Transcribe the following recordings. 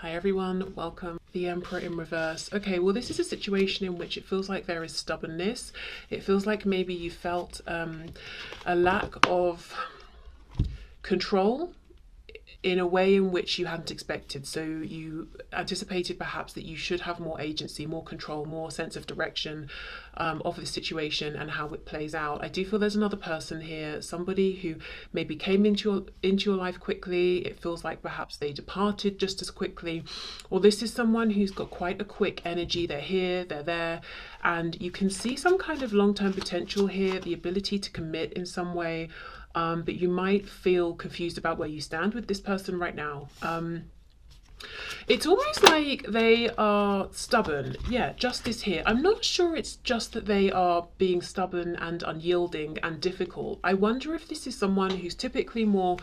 Hi everyone, welcome. The Emperor in reverse. Okay, well this is a situation in which it feels like there is stubbornness. It feels like maybe you felt a lack of control in a way in which you hadn't expected. So you anticipated perhaps that you should have more agency, more control, more sense of direction of the situation and how it plays out. I do feel there's another person here, somebody who maybe came into your life quickly. It feels like perhaps they departed just as quickly. Or this is someone who's got quite a quick energy. They're here, they're there, and you can see some kind of long-term potential here, the ability to commit in some way. But you might feel confused about where you stand with this person right now. It's almost like they are stubborn. Yeah, justice here. I'm not sure it's just that they are being stubborn and unyielding and difficult. I wonder if this is someone who's typically more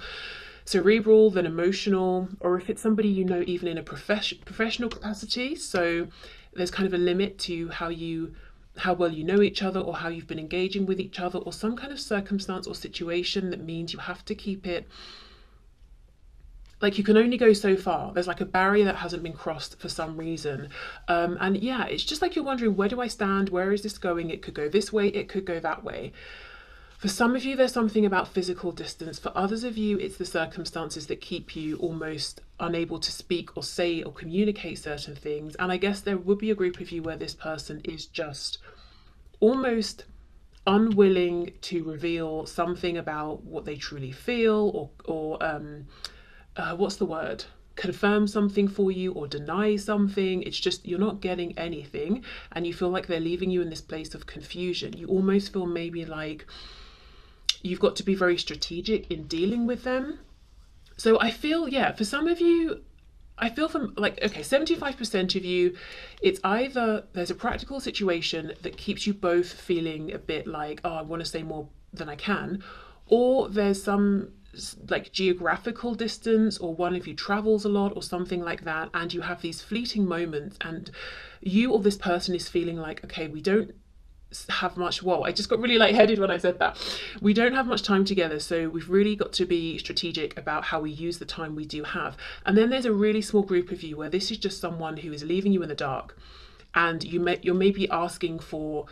cerebral than emotional, or if it's somebody you know even in a professional capacity. So there's kind of a limit to how well you know each other, or how you've been engaging with each other, or some kind of circumstance or situation that means you have to keep it, like you can only go so far. There's like a barrier that hasn't been crossed for some reason. And yeah, it's just like you're wondering, where do I stand? Where is this going? It could go this way, it could go that way. For some of you, there's something about physical distance. For others of you, it's the circumstances that keep you almost unable to speak or say or communicate certain things. And I guess there would be a group of you where this person is just almost unwilling to reveal something about what they truly feel, or what's the word? Confirm something for you or deny something. It's just you're not getting anything, and you feel like they're leaving you in this place of confusion. You almost feel maybe like you've got to be very strategic in dealing with them. So I feel, yeah, for some of you, I feel from like, okay, 75% of you, it's either there's a practical situation that keeps you both feeling a bit like, oh, I want to say more than I can, or there's some like geographical distance, or one of you travels a lot or something like that, and you have these fleeting moments and you or this person is feeling like, okay, we don't have much, whoa, I just got really lightheaded when I said that. We don't have much time together, so we've really got to be strategic about how we use the time we do have. And then there's a really small group of you where this is just someone who is leaving you in the dark, and you're maybe asking for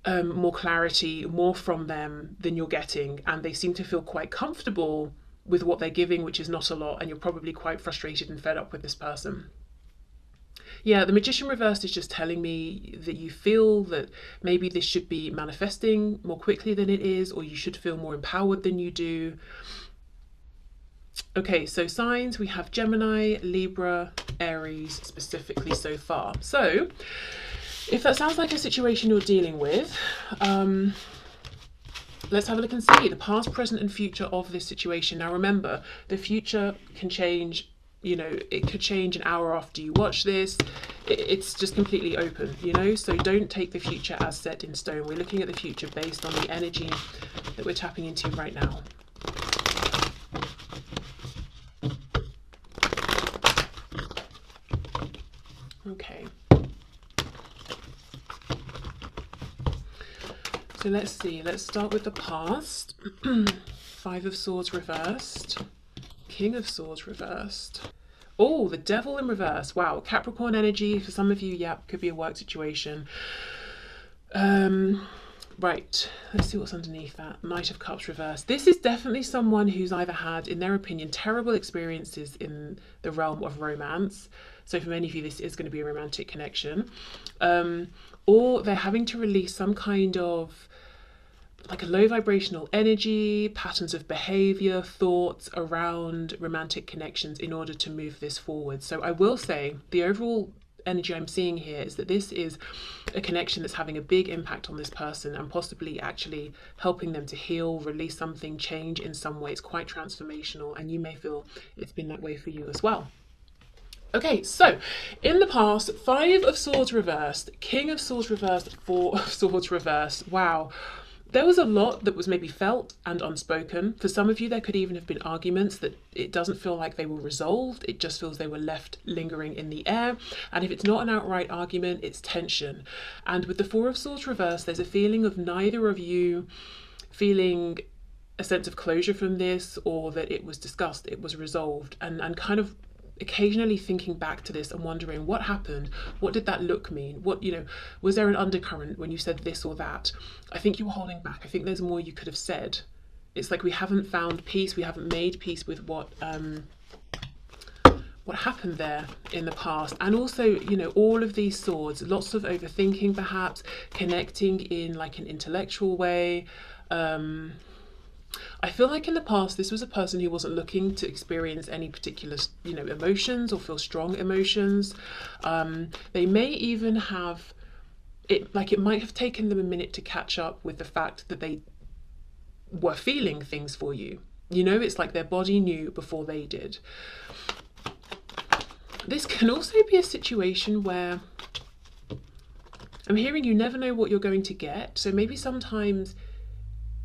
more clarity, more from them than you're getting, and they seem to feel quite comfortable with what they're giving, which is not a lot, and you're probably quite frustrated and fed up with this person. Yeah, the Magician reversed is just telling me that you feel that maybe this should be manifesting more quickly than it is, or you should feel more empowered than you do. Okay, so signs, we have Gemini, Libra, Aries specifically so far. So if that sounds like a situation you're dealing with, let's have a look and see the past, present and future of this situation. Now remember, the future can change. You know, it could change an hour after you watch this. It's just completely open, you know, so don't take the future as set in stone. We're looking at the future based on the energy that we're tapping into right now. Okay. So let's see, let's start with the past. Five of Swords reversed. King of Swords reversed. Oh, the Devil in reverse. Wow, Capricorn energy for some of you. Yeah, could be a work situation. Right, let's see what's underneath that. Knight of Cups reversed. This is definitely someone who's either had, in their opinion, terrible experiences in the realm of romance. So for many of you, this is going to be a romantic connection. Or they're having to release some kind of like a low vibrational energy, patterns of behavior, thoughts around romantic connections in order to move this forward. So I will say the overall energy I'm seeing here is that this is a connection that's having a big impact on this person and possibly actually helping them to heal, release something, change in some way. It's quite transformational, and you may feel it's been that way for you as well. Okay, so in the past, Five of Swords reversed, King of Swords reversed, Four of Swords reversed. Wow. There was a lot that was maybe felt and unspoken. For some of you, there could even have been arguments that it doesn't feel like they were resolved. It just feels they were left lingering in the air. And if it's not an outright argument, it's tension. And with the Four of Swords reversed, there's a feeling of neither of you feeling a sense of closure from this, or that it was discussed, it was resolved, and kind of occasionally thinking back to this and wondering what happened, what did that look mean, what, was there an undercurrent when you said this or that? I think you were holding back. I think there's more you could have said. It's like we haven't found peace, we haven't made peace with what happened there in the past. And also, all of these swords, lots of overthinking, perhaps connecting in like an intellectual way. I feel like in the past this was a person who wasn't looking to experience any particular emotions or feel strong emotions. They may even have it might have taken them a minute to catch up with the fact that they were feeling things for you. It's like their body knew before they did. This can also be a situation where I'm hearing you never know what you're going to get. So maybe sometimes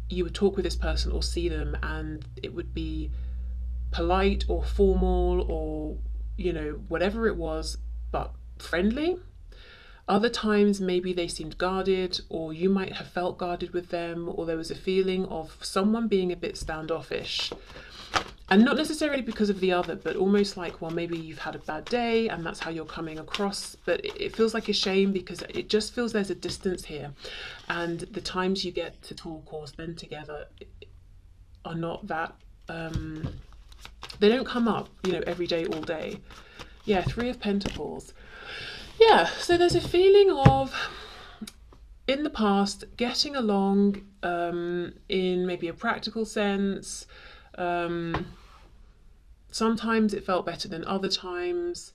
you would talk with this person or see them and it would be polite or formal or, whatever it was, but friendly. Other times maybe they seemed guarded, or you might have felt guarded with them, or there was a feeling of someone being a bit standoffish. And not necessarily because of the other, but almost like, well, maybe you've had a bad day and that's how you're coming across. But it feels like a shame because it just feels there's a distance here. And the times you get to talk or spend together are not that, they don't come up, every day, all day. Yeah, 3 of Pentacles. Yeah, so there's a feeling of, in the past, getting along in maybe a practical sense. Sometimes it felt better than other times.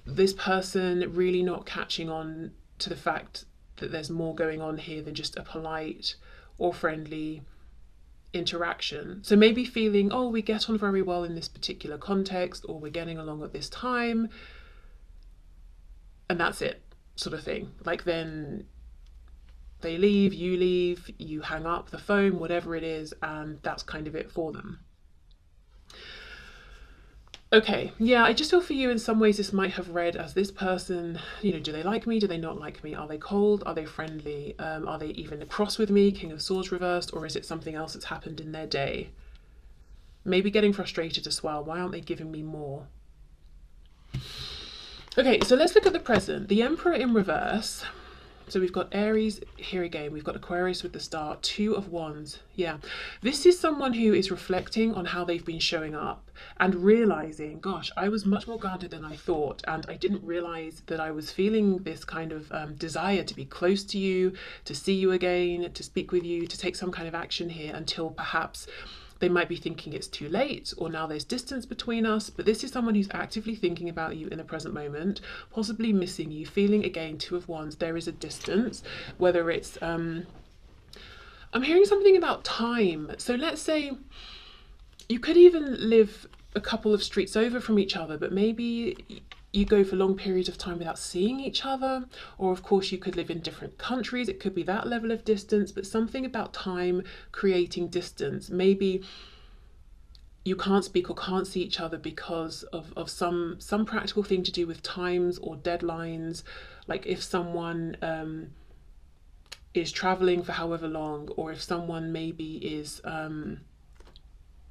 This person really not catching on to the fact that there's more going on here than just a polite or friendly interaction. So maybe feeling, oh, we get on very well in this particular context, or we're getting along at this time, and that's it, sort of thing. Like then they leave, you hang up the phone, whatever it is, and that's kind of it for them. Okay, yeah, I just feel for you in some ways this might have read as this person, do they like me? Do they not like me? Are they cold? Are they friendly? Are they even cross with me? King of Swords reversed, or is it something else that's happened in their day? Maybe getting frustrated as well. Why aren't they giving me more? Okay, so let's look at the present. The Emperor in reverse. So we've got Aries here again. We've got Aquarius with the star, 2 of Wands. Yeah, this is someone who is reflecting on how they've been showing up and realizing, gosh, I was much more guarded than I thought. And I didn't realize that I was feeling this kind of desire to be close to you, to see you again, to speak with you, to take some kind of action here until perhaps they might be thinking it's too late, or now there's distance between us. But this is someone who's actively thinking about you in the present moment, possibly missing you, feeling again 2 of Wands. There is a distance, whether it's, I'm hearing something about time. So let's say you could even live a couple of streets over from each other, but maybe you go for long periods of time without seeing each other, or of course you could live in different countries. It could be that level of distance, but something about time creating distance. Maybe you can't speak or can't see each other because of some practical thing to do with times or deadlines. Like if someone is traveling for however long, or if someone maybe is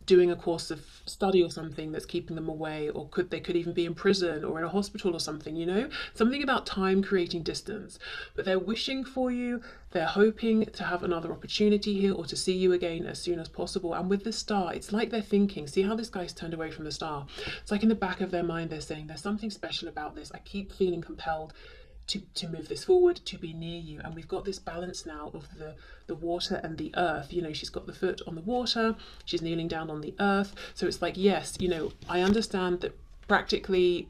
doing a course of study or something that's keeping them away, or they could even be in prison or in a hospital or something, something about time creating distance. But they're wishing for you, they're hoping to have another opportunity here or to see you again as soon as possible. And with the star, it's like they're thinking, see how this guy's turned away from the star? It's like in the back of their mind they're saying, there's something special about this. I keep feeling compelled to move this forward, to be near you. And we've got this balance now of the water and the earth. She's got the foot on the water, she's kneeling down on the earth. So it's like, yes, I understand that practically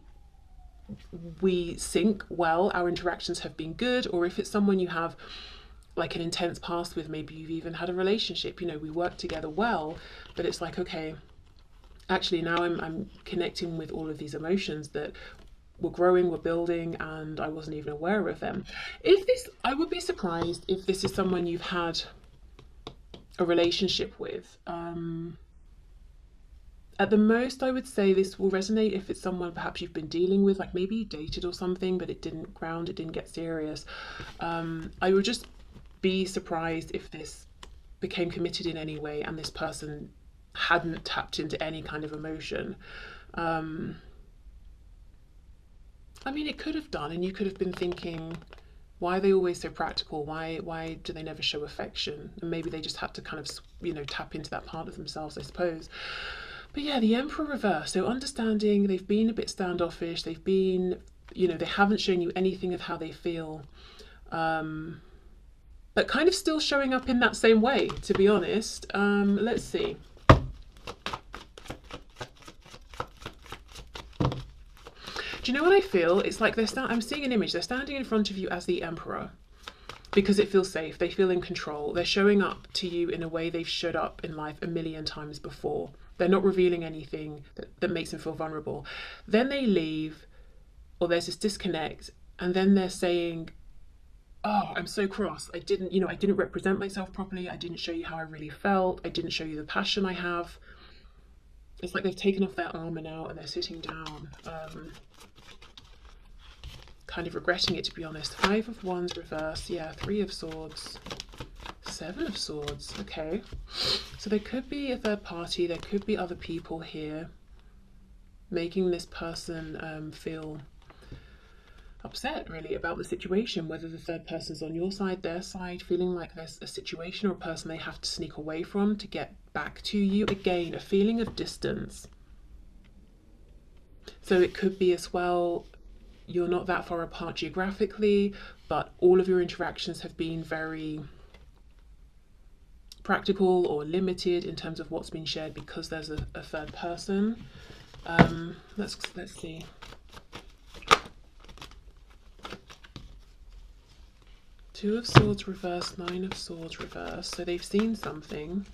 we sync well, our interactions have been good. Or if it's someone you have like an intense past with, maybe you've even had a relationship, we work together well, but it's like, okay, actually now I'm connecting with all of these emotions that we're growing, we're building, and I wasn't even aware of them. I would be surprised if this is someone you've had a relationship with. At the most, I would say this will resonate if it's someone perhaps you've been dealing with, like maybe you dated or something, but it didn't ground, it didn't get serious. I would just be surprised if this became committed in any way and this person hadn't tapped into any kind of emotion. I mean, it could have done, and you could have been thinking, why are they always so practical? Why do they never show affection? And maybe they just had to kind of, tap into that part of themselves, I suppose. But yeah, the Emperor reverse. So understanding they've been a bit standoffish. They've been, they haven't shown you anything of how they feel. But kind of still showing up in that same way, to be honest. Let's see. Do you know what I feel? It's like I'm seeing an image. They're standing in front of you as the Emperor because it feels safe. They feel in control. They're showing up to you in a way they've showed up in life a million times before. They're not revealing anything that makes them feel vulnerable. Then they leave, or there's this disconnect, and then they're saying, oh, I'm so cross. I didn't represent myself properly. I didn't show you how I really felt. I didn't show you the passion I have. It's like they've taken off their armor now and they're sitting down. Kind of regretting it, to be honest. 5 of Wands reverse. Yeah, 3 of Swords. 7 of Swords. Okay. So there could be a third party. There could be other people here making this person feel upset, really, about the situation, whether the third person's on your side, their side, feeling like there's a situation or a person they have to sneak away from to get back to you. Again, a feeling of distance. So it could be as well, you're not that far apart geographically, but all of your interactions have been very practical or limited in terms of what's been shared because there's a third person. Let's see. Two of Swords reverse, 9 of Swords reverse. So they've seen something.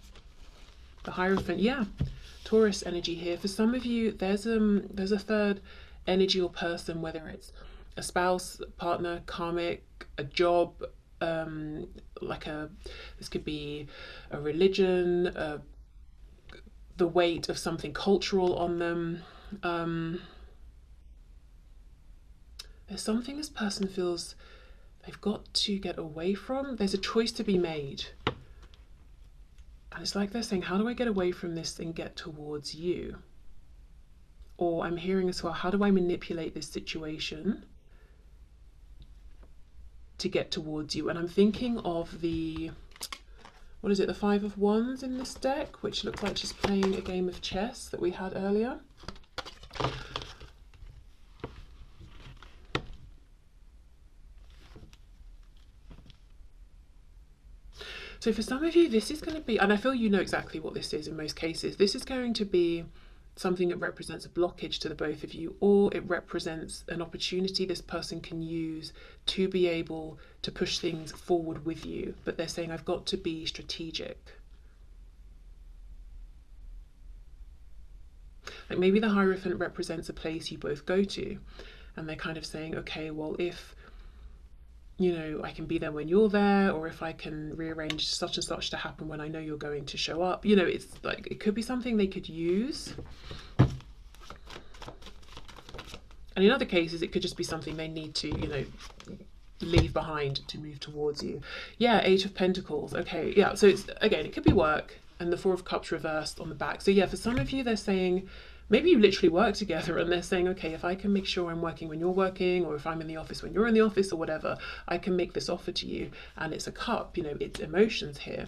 The Hierophant, yeah. Taurus energy here. For some of you, there's a third energy or person, whether it's a spouse, partner, karmic, a job, this could be a religion, the weight of something cultural on them. There's something this person feels they've got to get away from. There's a choice to be made. And it's like they're saying, how do I get away from this and get towards you? Or I'm hearing as well, how do I manipulate this situation to get towards you? And I'm thinking of the 5 of Wands in this deck, which looks like she's playing a game of chess that we had earlier. So for some of you, this is going to be, and I feel you know exactly what this is in most cases, this is going to be something that represents a blockage to the both of you, or it represents an opportunity this person can use to be able to push things forward with you. But they're saying, I've got to be strategic. Like maybe the Hierophant represents a place you both go to, and they're kind of saying, okay, well, if I can be there when you're there, or if I can rearrange such and such to happen when I know you're going to show up. It's like, it could be something they could use. And in other cases, it could just be something they need to, leave behind to move towards you. Yeah, 8 of Pentacles. Okay, yeah, so it's, again, it could be work, and the 4 of Cups reversed on the back. So yeah, for some of you, they're saying, maybe you literally work together and they're saying, okay, if I can make sure I'm working when you're working, or if I'm in the office when you're in the office, or whatever, I can make this offer to you. And it's a cup, it's emotions here.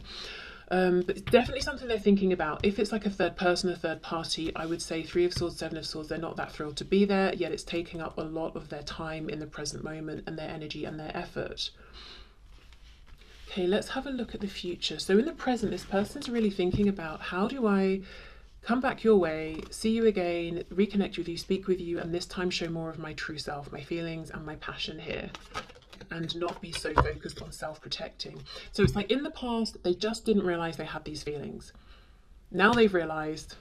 But it's definitely something they're thinking about. If it's like a third person, a third party, I would say 3 of Swords, 7 of Swords, they're not that thrilled to be there, yet it's taking up a lot of their time in the present moment and their energy and their effort. Okay, let's have a look at the future. So in the present, this person's really thinking about, how do I come back your way, see you again, reconnect with you, speak with you, and this time show more of my true self, my feelings and my passion here, and not be so focused on self-protecting. So it's like in the past, they just didn't realize they had these feelings. Now they've realized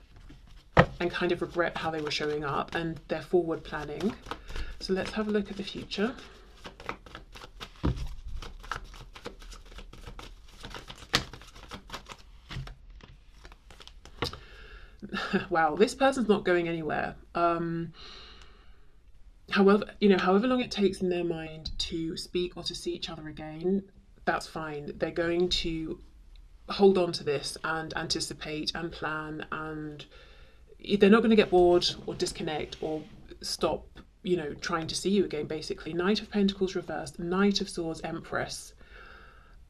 and kind of regret how they were showing up, and they're forward planning. So let's have a look at the future. Wow, this person's not going anywhere. However long it takes in their mind to speak or to see each other again, that's fine. They're going to hold on to this and anticipate and plan and they're not going to get bored or disconnect or stop, you know, trying to see you again, basically. Knight of Pentacles reversed, Knight of Swords, Empress.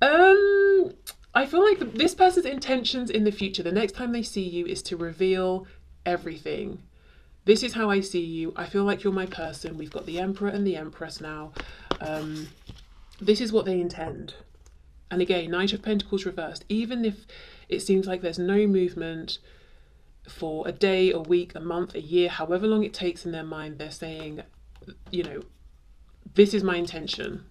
I feel like this person's intentions in the future, the next time they see you, is to reveal everything. This is how I see you. I feel like you're my person. We've got the Emperor and the Empress now. This is what they intend. And again, Knight of Pentacles reversed. Even if it seems like there's no movement for a day, a week, a month, a year, however long it takes in their mind, they're saying, you know, this is my intention.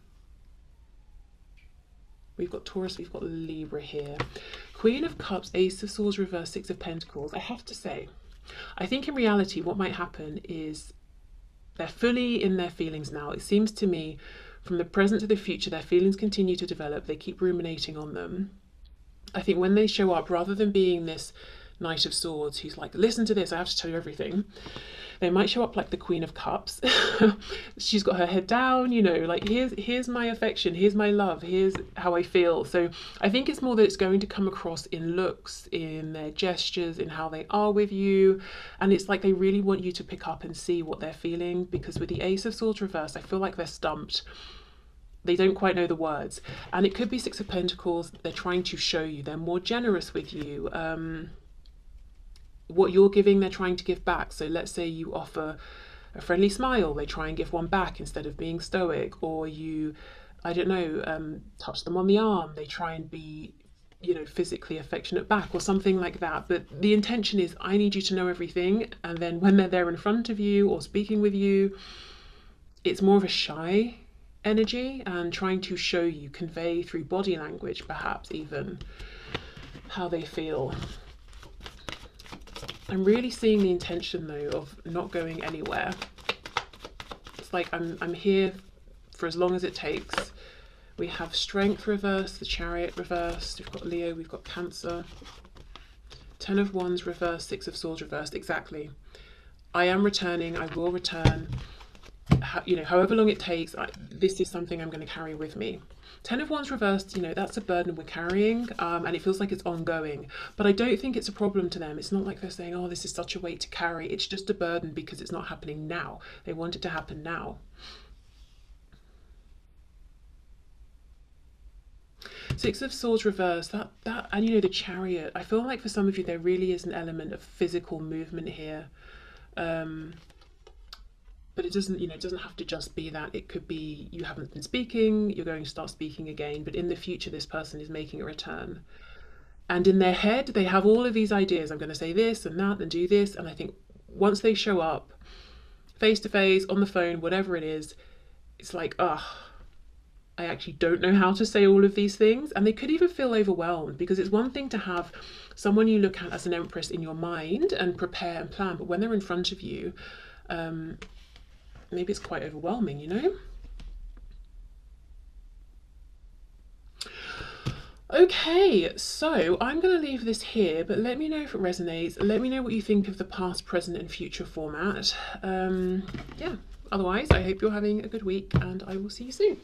We've got Taurus, we've got Libra here. Queen of Cups, Ace of Swords reversed, Six of Pentacles. I have to say, I think in reality what might happen is they're fully in their feelings now. It seems to me from the present to the future, their feelings continue to develop. They keep ruminating on them. I think when they show up, rather than being this Knight of Swords who's like, listen to this, I have to tell you everything, they might show up like the Queen of Cups. She's got her head down, you know, like here's my affection, here's my love, here's how I feel. So I think it's more that it's going to come across in looks, in their gestures, in how they are with you. And it's like they really want you to pick up and see what they're feeling, because with the Ace of Swords reversed, I feel like they're stumped. They don't quite know the words. And it could be Six of Pentacles. They're trying to show you they're more generous with you. What you're giving, they're trying to give back. So let's say you offer a friendly smile, they try and give one back instead of being stoic. Or you, I don't know, touch them on the arm, they try and be, you know, physically affectionate back or something like that. But the intention is, I need you to know everything. And then when they're there in front of you or speaking with you, it's more of a shy energy and trying to show you, convey through body language perhaps even, how they feel. I'm really seeing the intention though of not going anywhere. It's like I'm here for as long as it takes. We have Strength reversed, the Chariot reversed, we've got Leo, we've got Cancer. Ten of Wands reversed, Six of Swords reversed. Exactly. I am returning, I will return. You know, however long it takes, this is something I'm going to carry with me. Ten of Wands reversed, you know, that's a burden we're carrying, and it feels like it's ongoing. But I don't think it's a problem to them. It's not like they're saying, oh, this is such a weight to carry. It's just a burden because it's not happening now. They want it to happen now. Six of Swords reversed, that, and you know, the Chariot. I feel like for some of you, there really is an element of physical movement here. But it doesn't, you know, it doesn't have to just be that. It could be you haven't been speaking, you're going to start speaking again, but in the future, this person is making a return. And in their head, they have all of these ideas. I'm going to say this and that and do this. And I think once they show up, face to face, on the phone, whatever it is, it's like, I actually don't know how to say all of these things. And they could even feel overwhelmed, because it's one thing to have someone you look at as an empress in your mind and prepare and plan, but when they're in front of you, maybe it's quite overwhelming, you know? Okay, so I'm going to leave this here, but let me know if it resonates. Let me know what you think of the past, present and future format. Yeah, otherwise I hope you're having a good week and I will see you soon.